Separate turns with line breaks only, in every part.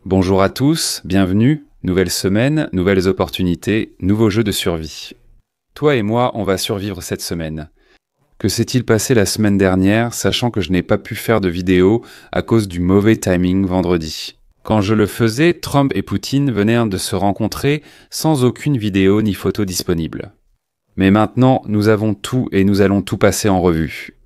Bonjour à tous, bienvenue, nouvelle semaine, nouvelles opportunités, nouveau jeu de survie. Toi et moi, on va survivre cette semaine. Que s'est-il passé la semaine dernière, sachant que je n'ai pas pu faire de vidéo à cause du mauvais timing vendredi? Quand je le faisais, Trump et Poutine venaient de se rencontrer sans aucune vidéo ni photo disponible. Mais maintenant, nous avons tout et nous allons tout passer en revue.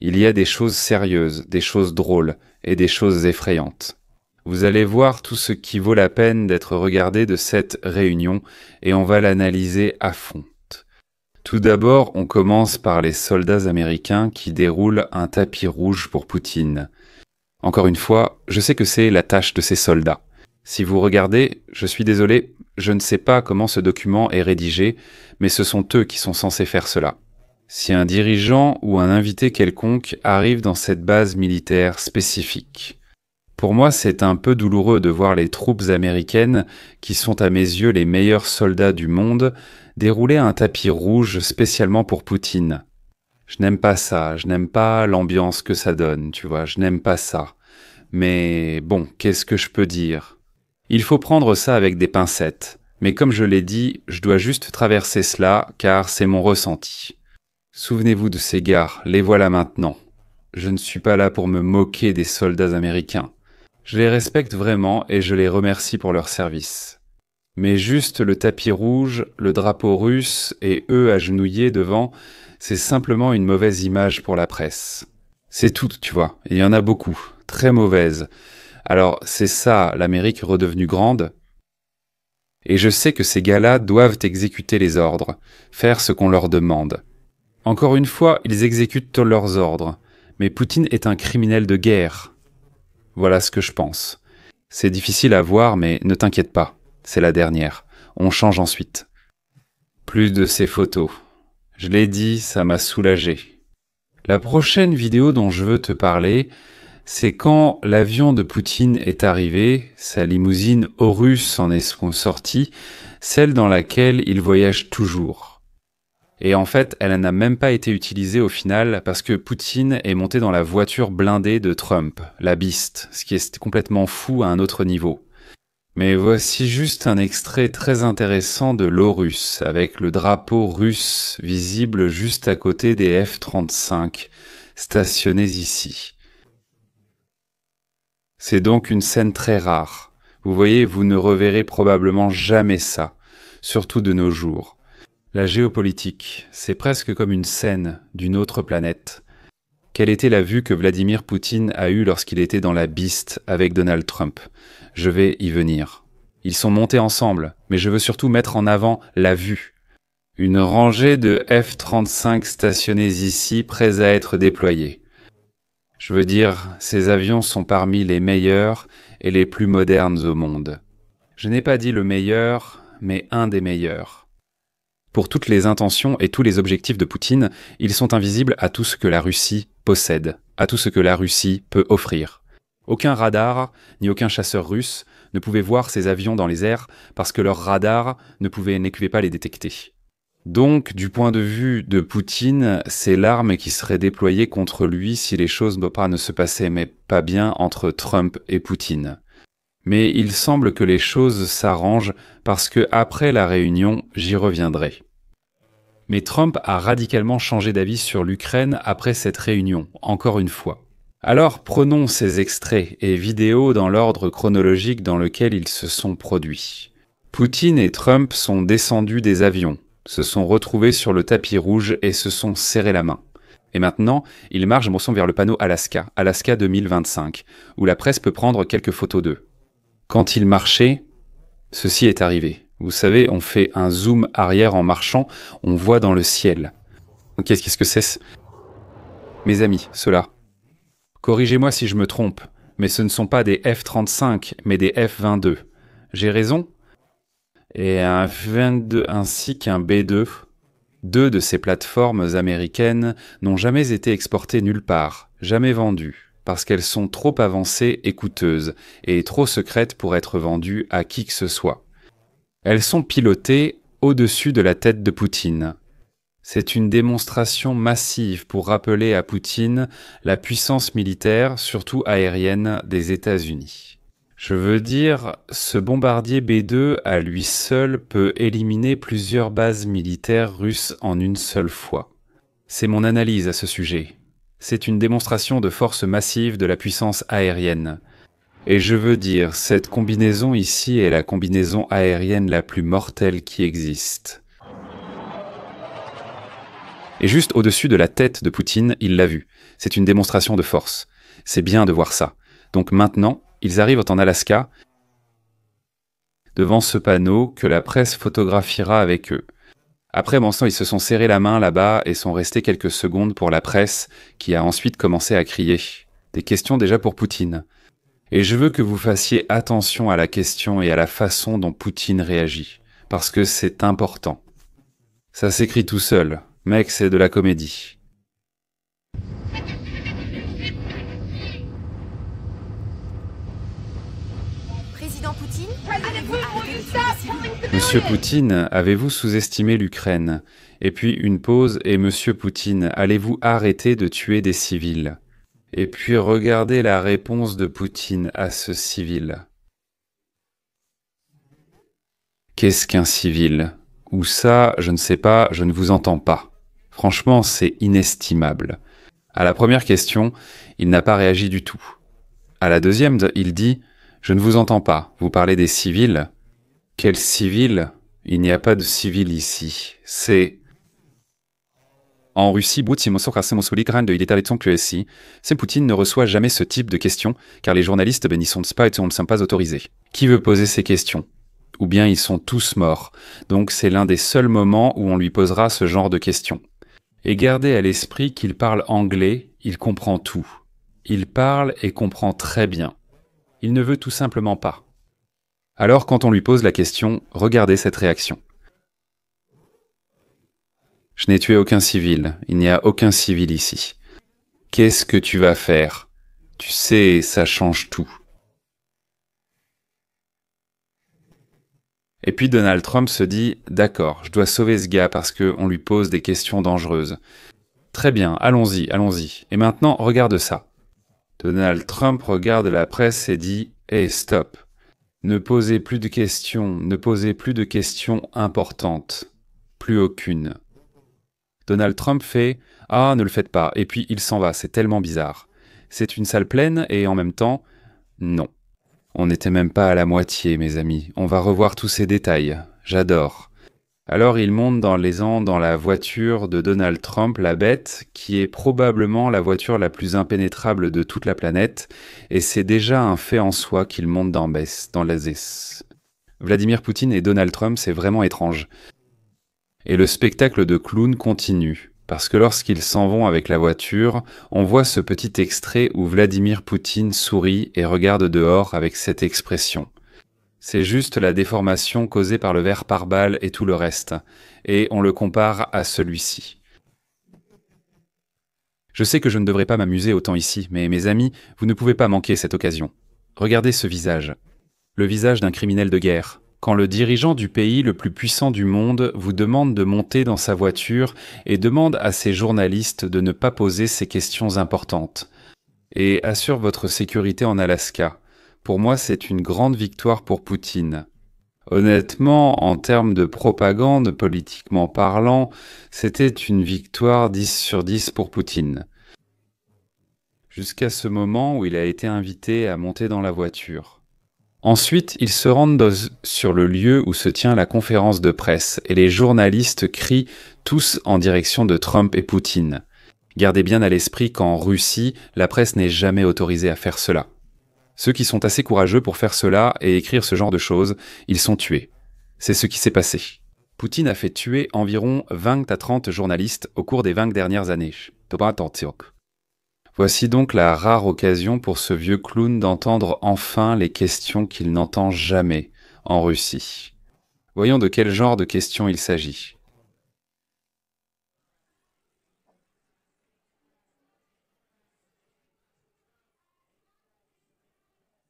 Il y a des choses sérieuses, des choses drôles et des choses effrayantes. Vous allez voir tout ce qui vaut la peine d'être regardé de cette réunion et on va l'analyser à fond. Tout d'abord, on commence par les soldats américains qui déroulent un tapis rouge pour Poutine. Encore une fois, je sais que c'est la tâche de ces soldats. Si vous regardez, je suis désolé, je ne sais pas comment ce document est rédigé, mais ce sont eux qui sont censés faire cela. Si un dirigeant ou un invité quelconque arrive dans cette base militaire spécifique, pour moi, c'est un peu douloureux de voir les troupes américaines, qui sont à mes yeux les meilleurs soldats du monde, dérouler un tapis rouge spécialement pour Poutine. Je n'aime pas ça, je n'aime pas l'ambiance que ça donne, tu vois, je n'aime pas ça. Mais bon, qu'est-ce que je peux dire? Il faut prendre ça avec des pincettes. Mais comme je l'ai dit, je dois juste traverser cela, car c'est mon ressenti. Souvenez-vous de ces gars, les voilà maintenant. Je ne suis pas là pour me moquer des soldats américains. Je les respecte vraiment et je les remercie pour leur service. Mais juste le tapis rouge, le drapeau russe et eux agenouillés devant, c'est simplement une mauvaise image pour la presse. C'est tout, tu vois, il y en a beaucoup, très mauvaises. Alors c'est ça l'Amérique redevenue grande? Et je sais que ces gars-là doivent exécuter les ordres, faire ce qu'on leur demande. Encore une fois, ils exécutent leurs ordres, mais Poutine est un criminel de guerre. Voilà ce que je pense. C'est difficile à voir, mais ne t'inquiète pas, c'est la dernière. On change ensuite. Plus de ces photos. Je l'ai dit, ça m'a soulagé. La prochaine vidéo dont je veux te parler, c'est quand l'avion de Poutine est arrivé, sa limousine Horus en est sortie, celle dans laquelle il voyage toujours. Et en fait, elle n'a même pas été utilisée au final parce que Poutine est monté dans la voiture blindée de Trump, la Beast, ce qui est complètement fou à un autre niveau. Mais voici juste un extrait très intéressant de l'Horus, avec le drapeau russe visible juste à côté des F-35 stationnés ici. C'est donc une scène très rare. Vous voyez, vous ne reverrez probablement jamais ça, surtout de nos jours. La géopolitique, c'est presque comme une scène d'une autre planète. Quelle était la vue que Vladimir Poutine a eue lorsqu'il était dans la Beast avec Donald Trump? Je vais y venir. Ils sont montés ensemble, mais je veux surtout mettre en avant la vue. Une rangée de F-35 stationnés ici, prêts à être déployés. Je veux dire, ces avions sont parmi les meilleurs et les plus modernes au monde. Je n'ai pas dit le meilleur, mais un des meilleurs. Pour toutes les intentions et tous les objectifs de Poutine, ils sont invisibles à tout ce que la Russie possède, à tout ce que la Russie peut offrir. Aucun radar, ni aucun chasseur russe ne pouvait voir ces avions dans les airs parce que leur radar ne pouvait pas les détecter. Donc, du point de vue de Poutine, c'est l'arme qui serait déployée contre lui si les choses ne se passaient mais pas bien entre Trump et Poutine. Mais il semble que les choses s'arrangent parce que après la réunion, j'y reviendrai. Mais Trump a radicalement changé d'avis sur l'Ukraine après cette réunion, encore une fois. Alors prenons ces extraits et vidéos dans l'ordre chronologique dans lequel ils se sont produits. Poutine et Trump sont descendus des avions, se sont retrouvés sur le tapis rouge et se sont serrés la main. Et maintenant, ils marchent vers le panneau Alaska 2025, où la presse peut prendre quelques photos d'eux. Quand ils marchaient, ceci est arrivé. Vous savez, on fait un zoom arrière en marchant, on voit dans le ciel. Qu'est-ce que c'est? Mes amis, ceux-là. Corrigez-moi si je me trompe, mais ce ne sont pas des F-35, mais des F-22. J'ai raison? Et un F-22 ainsi qu'un B-2. Deux de ces plateformes américaines n'ont jamais été exportées nulle part, jamais vendues, parce qu'elles sont trop avancées et coûteuses, et trop secrètes pour être vendues à qui que ce soit. Elles sont pilotées au-dessus de la tête de Poutine. C'est une démonstration massive pour rappeler à Poutine la puissance militaire, surtout aérienne, des États-Unis. Je veux dire, ce bombardier B-2 à lui seul peut éliminer plusieurs bases militaires russes en une seule fois. C'est mon analyse à ce sujet. C'est une démonstration de force massive de la puissance aérienne. Et je veux dire, cette combinaison ici est la combinaison aérienne la plus mortelle qui existe. Et juste au-dessus de la tête de Poutine, il l'a vu. C'est une démonstration de force. C'est bien de voir ça. Donc maintenant, ils arrivent en Alaska, devant ce panneau que la presse photographiera avec eux. Après, bon sang, ils se sont serrés la main là-bas et sont restés quelques secondes pour la presse, qui a ensuite commencé à crier. Des questions déjà pour Poutine. Et je veux que vous fassiez attention à la question et à la façon dont Poutine réagit, parce que c'est important. Ça s'écrit tout seul. Mec, c'est de la comédie.
Président Poutine, avez-vous arrêté de tuer des civils ?
Monsieur Poutine, avez-vous sous-estimé l'Ukraine? Et puis une pause, et Monsieur Poutine, allez-vous arrêter de tuer des civils? Et puis regardez la réponse de Poutine à ce civil. Qu'est-ce qu'un civil? Ou ça, je ne sais pas, je ne vous entends pas. Franchement, c'est inestimable. À la première question, il n'a pas réagi du tout. À la deuxième, il dit « Je ne vous entends pas, vous parlez des civils ?» Quel civil? Il n'y a pas de civil ici. C'est... En Russie, Poutine ne reçoit jamais ce type de questions, car les journalistes n'y sont pas et ne sont pas autorisés. Qui veut poser ces questions? Ou bien ils sont tous morts, donc c'est l'un des seuls moments où on lui posera ce genre de questions. Et gardez à l'esprit qu'il parle anglais, il comprend tout. Il parle et comprend très bien. Il ne veut tout simplement pas. Alors quand on lui pose la question, regardez cette réaction. Je n'ai tué aucun civil, il n'y a aucun civil ici. Qu'est-ce que tu vas faire? Tu sais, ça change tout. Et puis Donald Trump se dit « D'accord, je dois sauver ce gars parce qu'on lui pose des questions dangereuses. » Très bien, allons-y, allons-y. Et maintenant, regarde ça. Donald Trump regarde la presse et dit « Hey, stop. Ne posez plus de questions, ne posez plus de questions importantes. Plus aucune. » Donald Trump fait « Ah, ne le faites pas », et puis il s'en va, c'est tellement bizarre. C'est une salle pleine et en même temps, non. On n'était même pas à la moitié, mes amis. On va revoir tous ces détails. J'adore. Alors il monte dans la voiture de Donald Trump, la bête, qui est probablement la voiture la plus impénétrable de toute la planète, et c'est déjà un fait en soi qu'il monte dans l'Azès. Vladimir Poutine et Donald Trump, c'est vraiment étrange. Et le spectacle de clown continue, parce que lorsqu'ils s'en vont avec la voiture, on voit ce petit extrait où Vladimir Poutine sourit et regarde dehors avec cette expression. C'est juste la déformation causée par le verre pare-balles et tout le reste, et on le compare à celui-ci. Je sais que je ne devrais pas m'amuser autant ici, mais mes amis, vous ne pouvez pas manquer cette occasion. Regardez ce visage. Le visage d'un criminel de guerre. Quand le dirigeant du pays le plus puissant du monde vous demande de monter dans sa voiture et demande à ses journalistes de ne pas poser ces questions importantes, et assure votre sécurité en Alaska, pour moi c'est une grande victoire pour Poutine. Honnêtement, en termes de propagande, politiquement parlant, c'était une victoire 10 sur 10 pour Poutine. Jusqu'à ce moment où il a été invité à monter dans la voiture. Ensuite, ils se rendent sur le lieu où se tient la conférence de presse et les journalistes crient tous en direction de Trump et Poutine. Gardez bien à l'esprit qu'en Russie, la presse n'est jamais autorisée à faire cela. Ceux qui sont assez courageux pour faire cela et écrire ce genre de choses, ils sont tués. C'est ce qui s'est passé. Poutine a fait tuer environ 20 à 30 journalistes au cours des 20 dernières années. Voici donc la rare occasion pour ce vieux clown d'entendre enfin les questions qu'il n'entend jamais en Russie. Voyons de quel genre de questions il s'agit.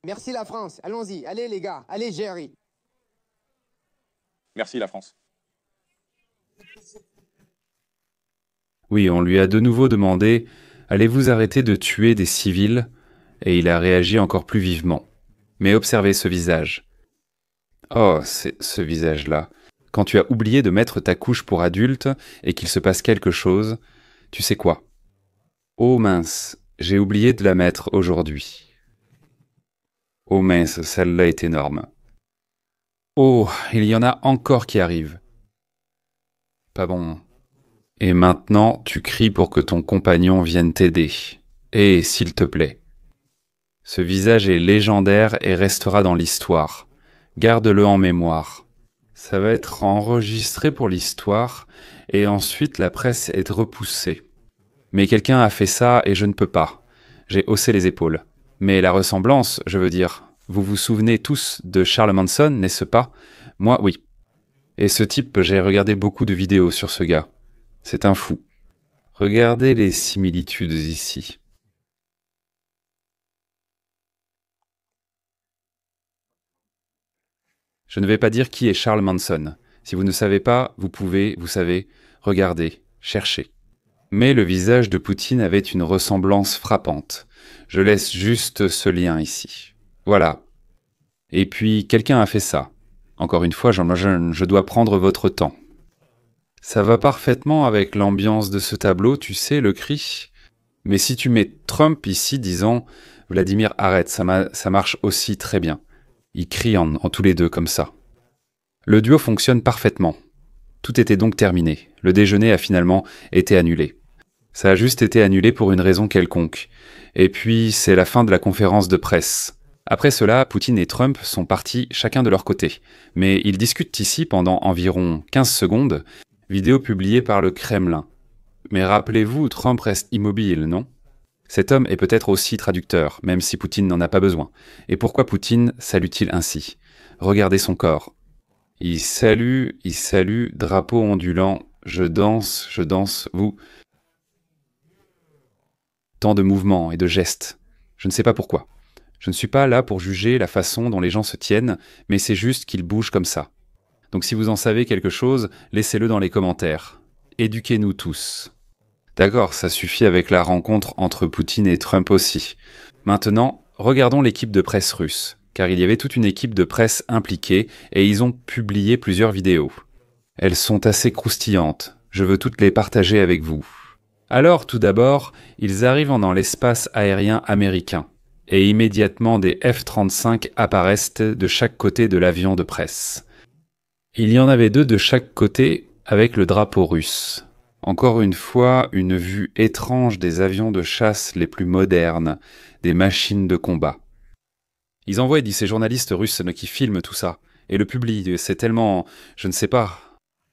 Merci la France, allons-y, allez les gars, allez Jerry.
Merci la France.
Oui, on lui a de nouveau demandé « Allez-vous arrêter de tuer des civils ?» et il a réagi encore plus vivement. « Mais observez ce visage. Oh, c'est ce visage-là. Quand tu as oublié de mettre ta couche pour adulte et qu'il se passe quelque chose, tu sais quoi? Oh mince, j'ai oublié de la mettre aujourd'hui. Oh mince, celle-là est énorme. Oh, il y en a encore qui arrivent. Pas bon. Et maintenant, tu cries pour que ton compagnon vienne t'aider. Et s'il te plaît. Ce visage est légendaire et restera dans l'histoire. Garde-le en mémoire. Ça va être enregistré pour l'histoire, et ensuite la presse est repoussée. Mais quelqu'un a fait ça et je ne peux pas. J'ai haussé les épaules. Mais la ressemblance, je veux dire, vous vous souvenez tous de Charles Manson, n'est-ce pas? Moi, oui. Et ce type, j'ai regardé beaucoup de vidéos sur ce gars. C'est un fou. Regardez les similitudes ici. Je ne vais pas dire qui est Charles Manson. Si vous ne savez pas, vous pouvez, vous savez, regarder, chercher. Mais le visage de Poutine avait une ressemblance frappante. Je laisse juste ce lien ici. Voilà. Et puis, quelqu'un a fait ça. Encore une fois, je dois prendre votre temps. Ça va parfaitement avec l'ambiance de ce tableau, tu sais, le cri. Mais si tu mets Trump ici, disons, Vladimir, arrête, ça marche aussi très bien. Ils crient en tous les deux comme ça. Le duo fonctionne parfaitement. Tout était donc terminé. Le déjeuner a finalement été annulé. Ça a juste été annulé pour une raison quelconque. Et puis, c'est la fin de la conférence de presse. Après cela, Poutine et Trump sont partis chacun de leur côté. Mais ils discutent ici pendant environ 15 secondes, vidéo publiée par le Kremlin. Mais rappelez-vous, Trump reste immobile, non ? Cet homme est peut-être aussi traducteur, même si Poutine n'en a pas besoin. Et pourquoi Poutine salue-t-il ainsi ? Regardez son corps. Il salue, drapeau ondulant, je danse, vous... Tant de mouvements et de gestes. Je ne sais pas pourquoi. Je ne suis pas là pour juger la façon dont les gens se tiennent, mais c'est juste qu'ils bougent comme ça. Donc si vous en savez quelque chose, laissez-le dans les commentaires. Éduquez-nous tous. D'accord, ça suffit avec la rencontre entre Poutine et Trump aussi. Maintenant, regardons l'équipe de presse russe, car il y avait toute une équipe de presse impliquée et ils ont publié plusieurs vidéos. Elles sont assez croustillantes, je veux toutes les partager avec vous. Alors, tout d'abord, ils arrivent dans l'espace aérien américain, et immédiatement des F-35 apparaissent de chaque côté de l'avion de presse. Il y en avait 2 de chaque côté avec le drapeau russe. Encore une fois, une vue étrange des avions de chasse les plus modernes, des machines de combat. Ils envoient, ces journalistes russes qui filment tout ça, et le publient. C'est tellement, je ne sais pas,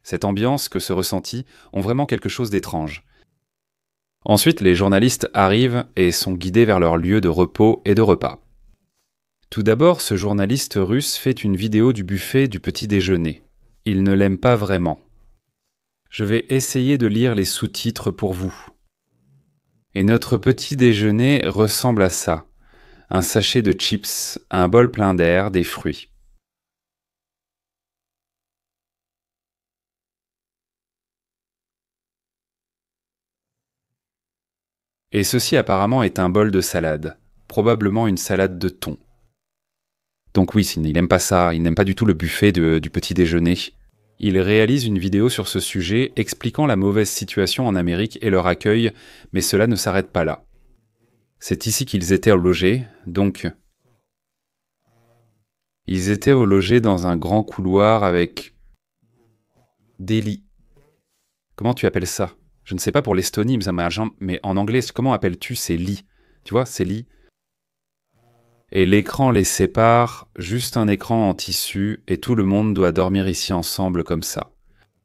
cette ambiance que ce ressenti ont vraiment quelque chose d'étrange. Ensuite, les journalistes arrivent et sont guidés vers leur lieu de repos et de repas. Tout d'abord, ce journaliste russe fait une vidéo du buffet du petit déjeuner. Il ne l'aime pas vraiment. Je vais essayer de lire les sous-titres pour vous. Et notre petit déjeuner ressemble à ça. Un sachet de chips, un bol plein d'air, des fruits. Et ceci apparemment est un bol de salade, probablement une salade de thon. Donc oui, il n'aime pas ça, il n'aime pas du tout le buffet du petit déjeuner. Il réalise une vidéo sur ce sujet expliquant la mauvaise situation en Amérique et leur accueil, mais cela ne s'arrête pas là. C'est ici qu'ils étaient logés, donc... Ils étaient logés dans un grand couloir avec... des lits. Comment tu appelles ça ? Je ne sais pas pour l'Estonie, mais en anglais, comment appelles-tu ces lits ? Tu vois, ces lits. Et l'écran les sépare, juste un écran en tissu, et tout le monde doit dormir ici ensemble comme ça.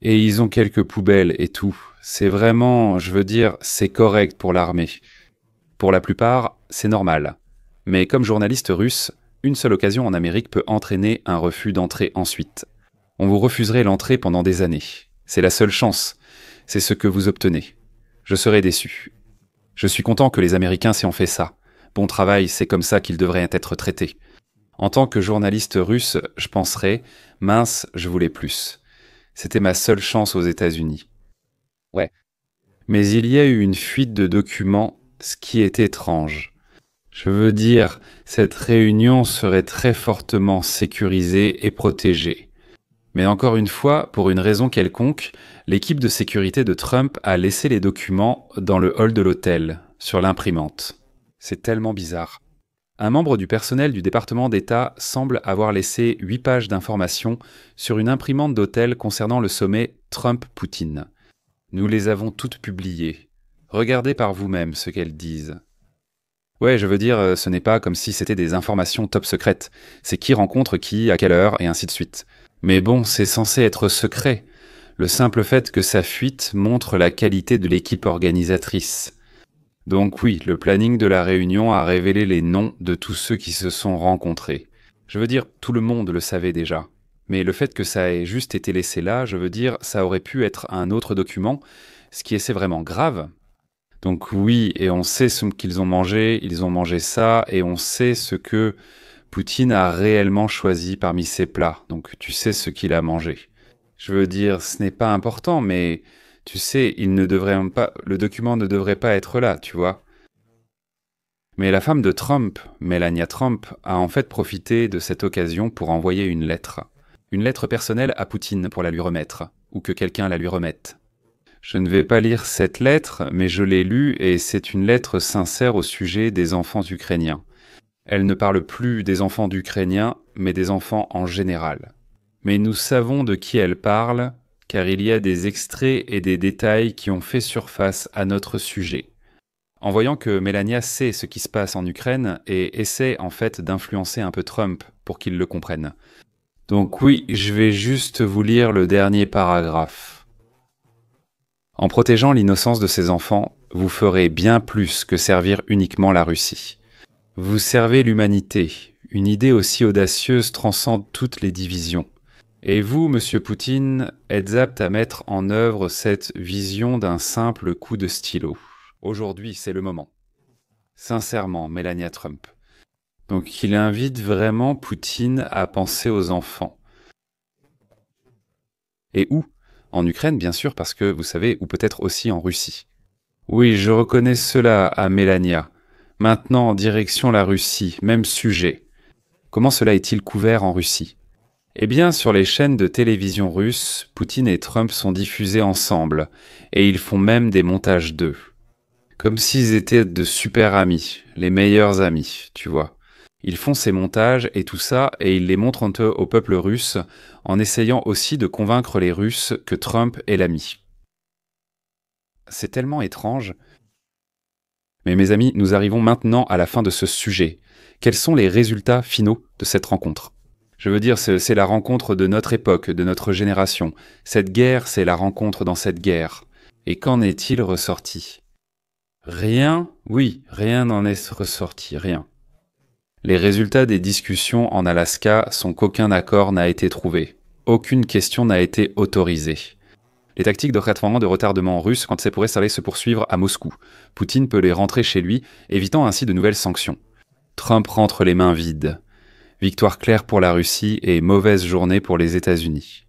Et ils ont quelques poubelles et tout. C'est vraiment, je veux dire, c'est correct pour l'armée. Pour la plupart, c'est normal. Mais comme journaliste russe, une seule occasion en Amérique peut entraîner un refus d'entrée ensuite. On vous refuserait l'entrée pendant des années. C'est la seule chance. C'est ce que vous obtenez. Je serais déçu. Je suis content que les Américains s'y ont fait ça. Bon travail, c'est comme ça qu'ils devraient être traités. En tant que journaliste russe, je penserais, mince, je voulais plus. C'était ma seule chance aux États-Unis. Ouais. Mais il y a eu une fuite de documents, ce qui est étrange. Je veux dire, cette réunion serait très fortement sécurisée et protégée. Mais encore une fois, pour une raison quelconque, l'équipe de sécurité de Trump a laissé les documents dans le hall de l'hôtel, sur l'imprimante. C'est tellement bizarre. Un membre du personnel du département d'État semble avoir laissé 8 pages d'informations sur une imprimante d'hôtel concernant le sommet Trump-Poutine. Nous les avons toutes publiées. Regardez par vous-même ce qu'elles disent. Ouais, je veux dire, ce n'est pas comme si c'était des informations top secrètes. C'est qui rencontre qui, à quelle heure, et ainsi de suite. Mais bon, c'est censé être secret. Le simple fait que ça fuite montre la qualité de l'équipe organisatrice. Donc oui, le planning de la réunion a révélé les noms de tous ceux qui se sont rencontrés. Je veux dire, tout le monde le savait déjà. Mais le fait que ça ait juste été laissé là, je veux dire, ça aurait pu être un autre document, ce qui est vraiment grave. Donc oui, et on sait ce qu'ils ont mangé, ils ont mangé ça, et on sait ce que Poutine a réellement choisi parmi ses plats. Donc tu sais ce qu'il a mangé. Je veux dire, ce n'est pas important, mais tu sais, le document ne devrait pas être là, tu vois. Mais la femme de Trump, Melania Trump, a en fait profité de cette occasion pour envoyer une lettre. Une lettre personnelle à Poutine pour la lui remettre, ou que quelqu'un la lui remette. Je ne vais pas lire cette lettre, mais je l'ai lue et c'est une lettre sincère au sujet des enfants ukrainiens. Elle ne parle plus des enfants d'Ukrainiens, mais des enfants en général. Mais nous savons de qui elle parle, car il y a des extraits et des détails qui ont fait surface à notre sujet. En voyant que Melania sait ce qui se passe en Ukraine et essaie en fait d'influencer un peu Trump pour qu'il le comprenne. Donc oui, je vais juste vous lire le dernier paragraphe. En protégeant l'innocence de ces enfants, vous ferez bien plus que servir uniquement la Russie. Vous servez l'humanité. Une idée aussi audacieuse transcende toutes les divisions. Et vous, monsieur Poutine, êtes apte à mettre en œuvre cette vision d'un simple coup de stylo. Aujourd'hui, c'est le moment. Sincèrement, Melania Trump. Donc il invite vraiment Poutine à penser aux enfants. Et où ? En Ukraine, bien sûr, parce que, vous savez, ou peut-être aussi en Russie. Oui, je reconnais cela à Melania. Maintenant, en direction la Russie, même sujet. Comment cela est-il couvert en Russie ? Eh bien, sur les chaînes de télévision russes, Poutine et Trump sont diffusés ensemble, et ils font même des montages d'eux. Comme s'ils étaient de super amis, les meilleurs amis, tu vois. Ils font ces montages et tout ça, et ils les montrent au peuple russe, en essayant aussi de convaincre les Russes que Trump est l'ami. C'est tellement étrange. Mais mes amis, nous arrivons maintenant à la fin de ce sujet. Quels sont les résultats finaux de cette rencontre ? Je veux dire, c'est la rencontre de notre époque, de notre génération. Cette guerre, c'est la rencontre dans cette guerre. Et qu'en est-il ressorti ? Rien ? Oui, rien n'en est ressorti, rien. Les résultats des discussions en Alaska sont qu'aucun accord n'a été trouvé. Aucune question n'a été autorisée. Les tactiques de retardement russe quand c'est pour aller se poursuivre à Moscou. Poutine peut les rentrer chez lui, évitant ainsi de nouvelles sanctions. Trump rentre les mains vides. Victoire claire pour la Russie et mauvaise journée pour les États-Unis.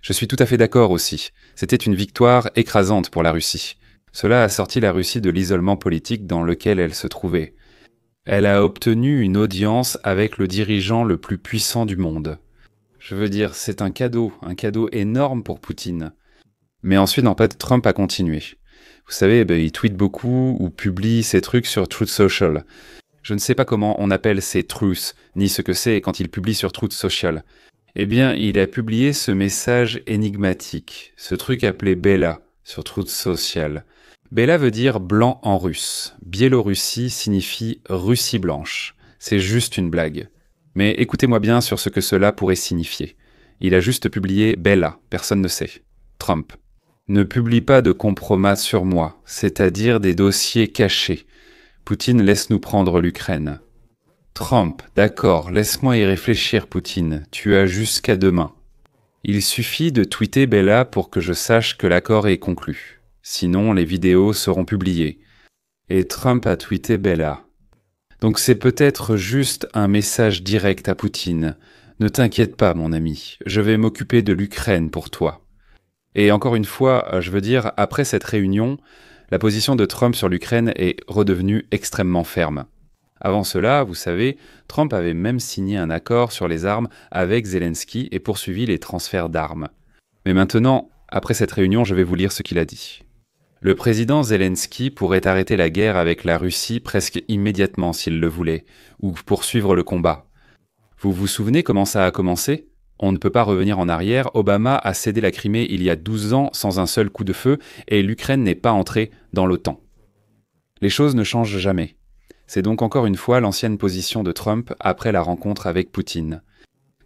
Je suis tout à fait d'accord aussi. C'était une victoire écrasante pour la Russie. Cela a sorti la Russie de l'isolement politique dans lequel elle se trouvait. Elle a obtenu une audience avec le dirigeant le plus puissant du monde. Je veux dire, c'est un cadeau énorme pour Poutine. Mais ensuite, en fait, Trump a continué. Vous savez, il tweet beaucoup ou publie ses trucs sur Truth Social. Je ne sais pas comment on appelle ces truths, ni ce que c'est quand il publie sur Truth Social. Eh bien, il a publié ce message énigmatique, ce truc appelé Bella, sur Truth Social. Bella veut dire blanc en russe. Biélorussie signifie Russie blanche. C'est juste une blague. Mais écoutez-moi bien sur ce que cela pourrait signifier. Il a juste publié Bella, personne ne sait. Trump. Ne publie pas de compromat sur moi, c'est-à-dire des dossiers cachés. Poutine, laisse-nous prendre l'Ukraine. Trump, d'accord, laisse-moi y réfléchir, Poutine. Tu as jusqu'à demain. Il suffit de tweeter Bella pour que je sache que l'accord est conclu. Sinon, les vidéos seront publiées. Et Trump a tweeté Bella. Donc c'est peut-être juste un message direct à Poutine. Ne t'inquiète pas, mon ami, je vais m'occuper de l'Ukraine pour toi. Et encore une fois, je veux dire, après cette réunion, la position de Trump sur l'Ukraine est redevenue extrêmement ferme. Avant cela, vous savez, Trump avait même signé un accord sur les armes avec Zelensky et poursuivi les transferts d'armes. Mais maintenant, après cette réunion, je vais vous lire ce qu'il a dit. Le président Zelensky pourrait arrêter la guerre avec la Russie presque immédiatement s'il le voulait, ou poursuivre le combat. Vous vous souvenez comment ça a commencé ? On ne peut pas revenir en arrière, Obama a cédé la Crimée il y a 12 ans sans un seul coup de feu et l'Ukraine n'est pas entrée dans l'OTAN. Les choses ne changent jamais. C'est donc encore une fois l'ancienne position de Trump après la rencontre avec Poutine.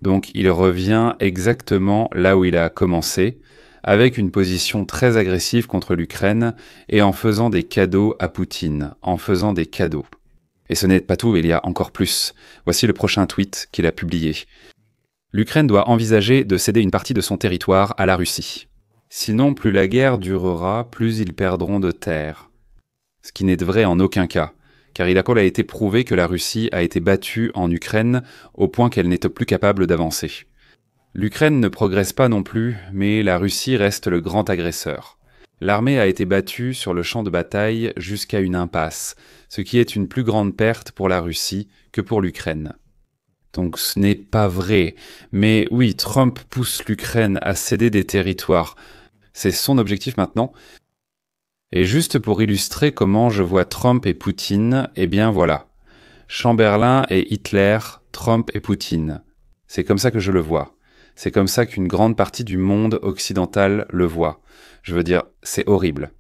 Donc il revient exactement là où il a commencé, avec une position très agressive contre l'Ukraine et en faisant des cadeaux à Poutine, en faisant des cadeaux. Et ce n'est pas tout, il y a encore plus. Voici le prochain tweet qu'il a publié. L'Ukraine doit envisager de céder une partie de son territoire à la Russie. Sinon, plus la guerre durera, plus ils perdront de terre. Ce qui n'est vrai en aucun cas, car il a été prouvé que la Russie a été battue en Ukraine au point qu'elle n'est plus capable d'avancer. L'Ukraine ne progresse pas non plus, mais la Russie reste le grand agresseur. L'armée a été battue sur le champ de bataille jusqu'à une impasse, ce qui est une plus grande perte pour la Russie que pour l'Ukraine. Donc ce n'est pas vrai, mais oui, Trump pousse l'Ukraine à céder des territoires. C'est son objectif maintenant. Et juste pour illustrer comment je vois Trump et Poutine, eh bien voilà. Chamberlain et Hitler, Trump et Poutine. C'est comme ça que je le vois. C'est comme ça qu'une grande partie du monde occidental le voit. Je veux dire, c'est horrible.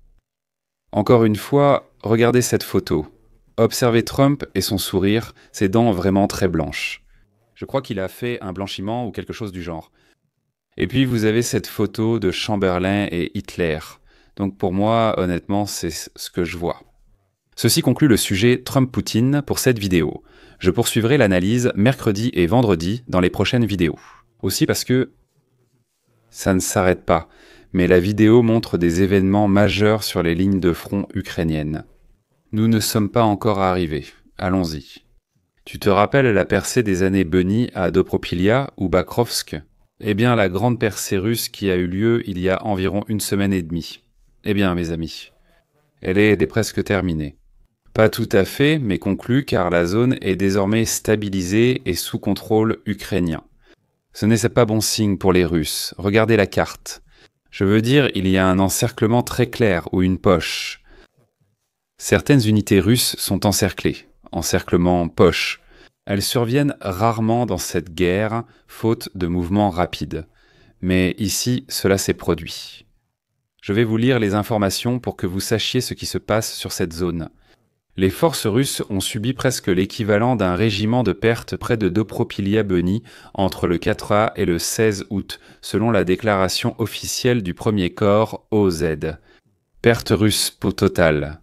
Encore une fois, regardez cette photo. Observez Trump et son sourire, ses dents vraiment très blanches. Je crois qu'il a fait un blanchiment ou quelque chose du genre. Et puis vous avez cette photo de Chamberlain et Hitler. Donc pour moi, honnêtement, c'est ce que je vois. Ceci conclut le sujet Trump-Poutine pour cette vidéo. Je poursuivrai l'analyse mercredi et vendredi dans les prochaines vidéos. Aussi parce que ça ne s'arrête pas, mais la vidéo montre des événements majeurs sur les lignes de front ukrainiennes. Nous ne sommes pas encore arrivés. Allons-y. Tu te rappelles la percée des années Bunny à Dobropilia ou Bakrovsk ? Eh bien, la grande percée russe qui a eu lieu il y a environ 1 semaine et demie. Eh bien, mes amis, elle est presque terminée. Pas tout à fait, mais conclue car la zone est désormais stabilisée et sous contrôle ukrainien. Ce n'est pas bon signe pour les Russes. Regardez la carte. Je veux dire, il y a un encerclement très clair ou une poche. Certaines unités russes sont encerclées. Encerclement poche. Elles surviennent rarement dans cette guerre, faute de mouvements rapides. Mais ici, cela s'est produit. Je vais vous lire les informations pour que vous sachiez ce qui se passe sur cette zone. Les forces russes ont subi presque l'équivalent d'un régiment de pertes près de Dobropilia-Bunny entre le 4 et le 16 août, selon la déclaration officielle du 1er corps OZ. Pertes russes au total.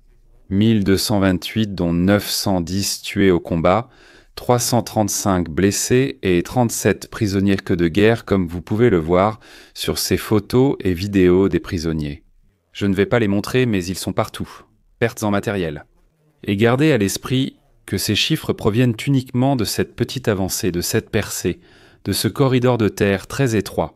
1228 dont 910 tués au combat, 335 blessés et 37 prisonniers de guerre comme vous pouvez le voir sur ces photos et vidéos des prisonniers. Je ne vais pas les montrer mais ils sont partout. Pertes en matériel. Et gardez à l'esprit que ces chiffres proviennent uniquement de cette petite avancée, de cette percée, de ce corridor de terre très étroit.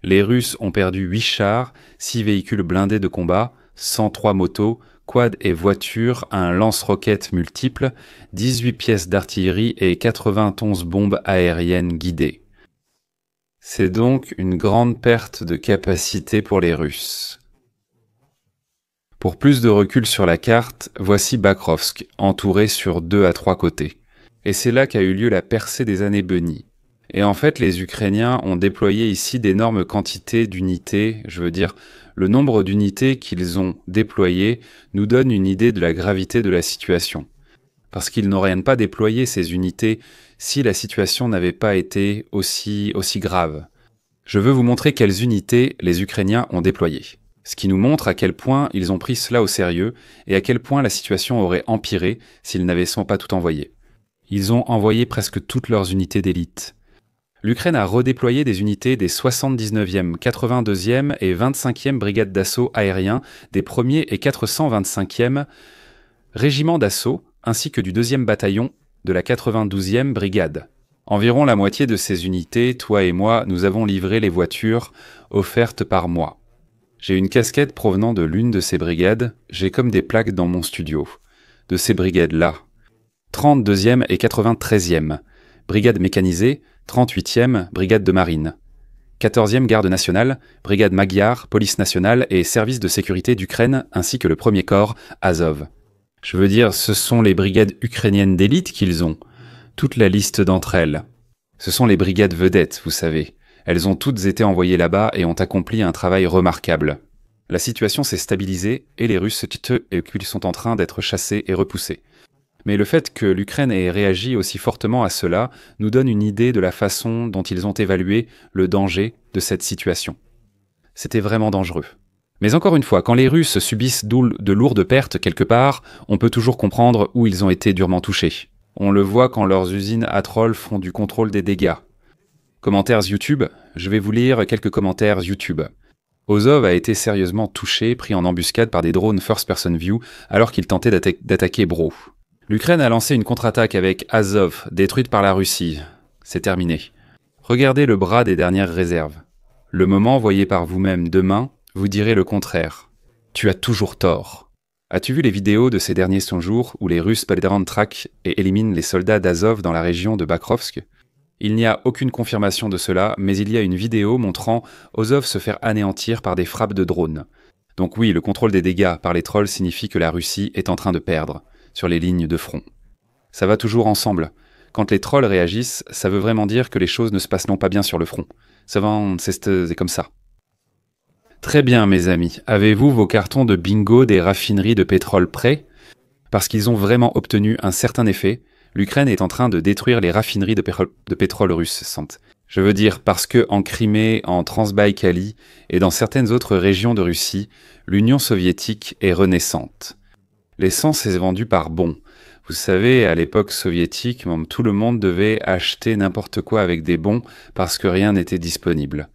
Les Russes ont perdu 8 chars, 6 véhicules blindés de combat, 103 motos, quad et voitures, un lance-roquettes multiple, 18 pièces d'artillerie et 91 bombes aériennes guidées. C'est donc une grande perte de capacité pour les Russes. Pour plus de recul sur la carte, voici Bakrovsk, entouré sur 2 à 3 côtés. Et c'est là qu'a eu lieu la percée des années Bunny. Et en fait, les Ukrainiens ont déployé ici d'énormes quantités d'unités, je veux dire, le nombre d'unités qu'ils ont déployées nous donne une idée de la gravité de la situation. Parce qu'ils n'auraient pas déployé ces unités si la situation n'avait pas été aussi grave. Je veux vous montrer quelles unités les Ukrainiens ont déployées. Ce qui nous montre à quel point ils ont pris cela au sérieux et à quel point la situation aurait empiré s'ils n'avaient pas tout envoyé. Ils ont envoyé presque toutes leurs unités d'élite. L'Ukraine a redéployé des unités des 79e, 82e et 25e brigades d'assaut aérien, des 1er et 425e régiments d'assaut, ainsi que du 2e bataillon de la 92e brigade. Environ la moitié de ces unités, toi et moi, nous avons livré les voitures offertes par moi. J'ai une casquette provenant de l'une de ces brigades, j'ai comme des plaques dans mon studio. De ces brigades-là. 32e et 93e, brigade mécanisée, 38e, brigade de marine, 14e garde nationale, brigade Magyar, police nationale et service de sécurité d'Ukraine, ainsi que le premier corps, Azov. Je veux dire, ce sont les brigades ukrainiennes d'élite qu'ils ont, toute la liste d'entre elles. Ce sont les brigades vedettes, vous savez. Elles ont toutes été envoyées là-bas et ont accompli un travail remarquable. La situation s'est stabilisée et les Russes se tuent et qu'ils sont en train d'être chassés et repoussés. Mais le fait que l'Ukraine ait réagi aussi fortement à cela nous donne une idée de la façon dont ils ont évalué le danger de cette situation. C'était vraiment dangereux. Mais encore une fois, quand les Russes subissent de lourdes pertes quelque part, on peut toujours comprendre où ils ont été durement touchés. On le voit quand leurs usines à trolls font du contrôle des dégâts. Commentaires YouTube, je vais vous lire quelques commentaires YouTube. Azov a été sérieusement touché, pris en embuscade par des drones first-person view alors qu'il tentait d'attaquer Bro. L'Ukraine a lancé une contre-attaque avec Azov, détruite par la Russie. C'est terminé. Regardez le bras des dernières réserves. Le moment voyé par vous-même demain, vous direz le contraire. Tu as toujours tort. As-tu vu les vidéos de ces derniers 100 jours où les Russes traquent et éliminent les soldats d'Azov dans la région de Bakrovsk ? Il n'y a aucune confirmation de cela, mais il y a une vidéo montrant Azov se faire anéantir par des frappes de drones. Donc oui, le contrôle des dégâts par les trolls signifie que la Russie est en train de perdre sur les lignes de front. Ça va toujours ensemble. Quand les trolls réagissent, ça veut vraiment dire que les choses ne se passent non pas bien sur le front. C'est comme ça. Très bien, mes amis. Avez-vous vos cartons de bingo des raffineries de pétrole prêts ? Parce qu'ils ont vraiment obtenu un certain effet, l'Ukraine est en train de détruire les raffineries de pétrole russes. Je veux dire parce que en Crimée, en Transbaïkalie et dans certaines autres régions de Russie, l'Union soviétique est renaissante. L'essence est vendue par bons. Vous savez, à l'époque soviétique, tout le monde devait acheter n'importe quoi avec des bons parce que rien n'était disponible.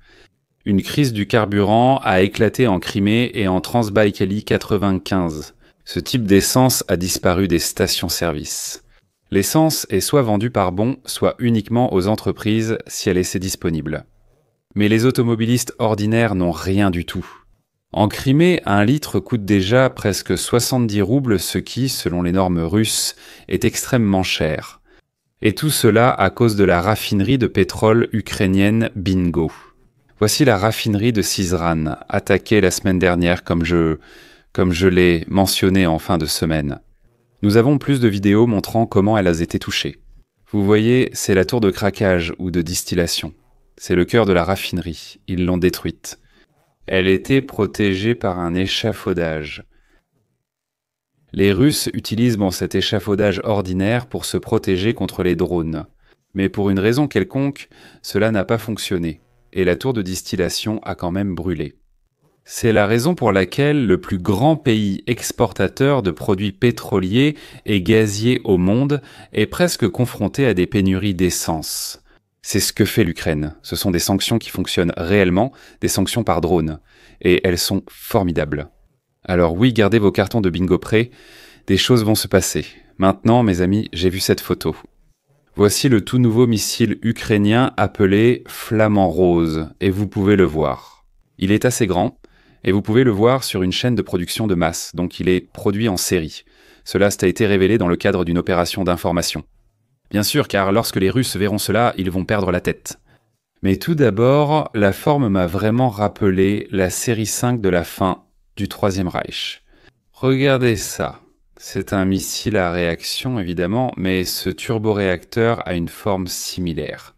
Une crise du carburant a éclaté en Crimée et en Transbaïkalie 95. Ce type d'essence a disparu des stations-service. L'essence est soit vendue par bons, soit uniquement aux entreprises si elle est disponible. Mais les automobilistes ordinaires n'ont rien du tout. En Crimée, un litre coûte déjà presque 70 roubles, ce qui, selon les normes russes, est extrêmement cher. Et tout cela à cause de la raffinerie de pétrole ukrainienne Bingo. Voici la raffinerie de Syzran, attaquée la semaine dernière comme je l'ai mentionné en fin de semaine. Nous avons plus de vidéos montrant comment elle a été touchée. Vous voyez, c'est la tour de craquage ou de distillation. C'est le cœur de la raffinerie. Ils l'ont détruite. Elle était protégée par un échafaudage. Les Russes utilisent cet échafaudage ordinaire pour se protéger contre les drones. Mais pour une raison quelconque, cela n'a pas fonctionné, et la tour de distillation a quand même brûlé. C'est la raison pour laquelle le plus grand pays exportateur de produits pétroliers et gaziers au monde est presque confronté à des pénuries d'essence. C'est ce que fait l'Ukraine. Ce sont des sanctions qui fonctionnent réellement, des sanctions par drone. Et elles sont formidables. Alors oui, gardez vos cartons de bingo prêts, des choses vont se passer. Maintenant, mes amis, j'ai vu cette photo. Voici le tout nouveau missile ukrainien appelé Flamand Rose, et vous pouvez le voir. Il est assez grand, et vous pouvez le voir sur une chaîne de production de masse, donc il est produit en série. Cela a été révélé dans le cadre d'une opération d'information. Bien sûr, car lorsque les Russes verront cela, ils vont perdre la tête. Mais tout d'abord, la forme m'a vraiment rappelé la série 5 de la fin du Troisième Reich. Regardez ça. C'est un missile à réaction, évidemment, mais ce turboréacteur a une forme similaire.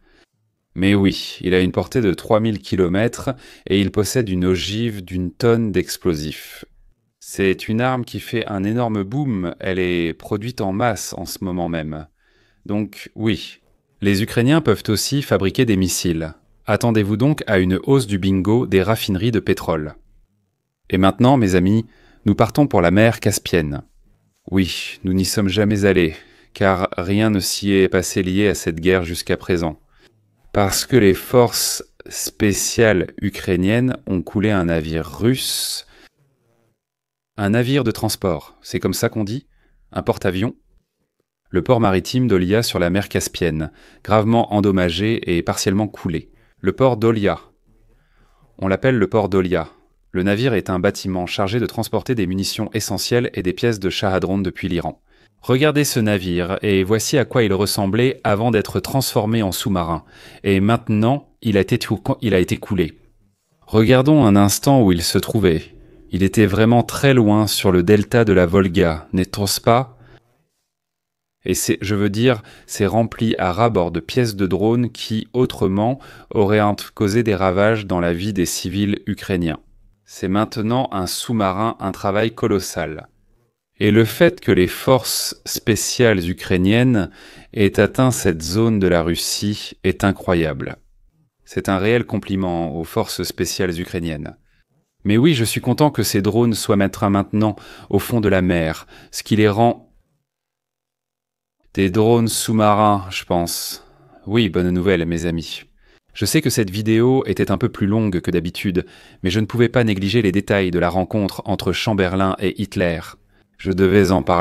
Mais oui, il a une portée de 3000 km et il possède une ogive d'une tonne d'explosifs. C'est une arme qui fait un énorme boom, elle est produite en masse en ce moment même. Donc oui, les Ukrainiens peuvent aussi fabriquer des missiles. Attendez-vous donc à une hausse du bingo des raffineries de pétrole. Et maintenant, mes amis, nous partons pour la mer Caspienne. Oui, nous n'y sommes jamais allés, car rien ne s'y est passé lié à cette guerre jusqu'à présent. Parce que les forces spéciales ukrainiennes ont coulé un navire russe. Un navire de transport, c'est comme ça qu'on dit ? Un porte-avions ? Le port maritime d'Olia sur la mer Caspienne, gravement endommagé et partiellement coulé. Le port d'Olia. On l'appelle le port d'Olia. Le navire est un bâtiment chargé de transporter des munitions essentielles et des pièces de Shahadron depuis l'Iran. Regardez ce navire, et voici à quoi il ressemblait avant d'être transformé en sous-marin. Et maintenant, il a été coulé. Regardons un instant où il se trouvait. Il était vraiment très loin sur le delta de la Volga, n'est-ce pas ? Et c'est rempli à ras-bord de pièces de drones qui, autrement, auraient causé des ravages dans la vie des civils ukrainiens. C'est maintenant un sous-marin, un travail colossal. Et le fait que les forces spéciales ukrainiennes aient atteint cette zone de la Russie est incroyable. C'est un réel compliment aux forces spéciales ukrainiennes. Mais oui, je suis content que ces drones soient maintenant au fond de la mer, ce qui les rend des drones sous-marins, je pense. Oui, bonne nouvelle, mes amis. Je sais que cette vidéo était un peu plus longue que d'habitude, mais je ne pouvais pas négliger les détails de la rencontre entre Chamberlain et Hitler. Je devais en parler.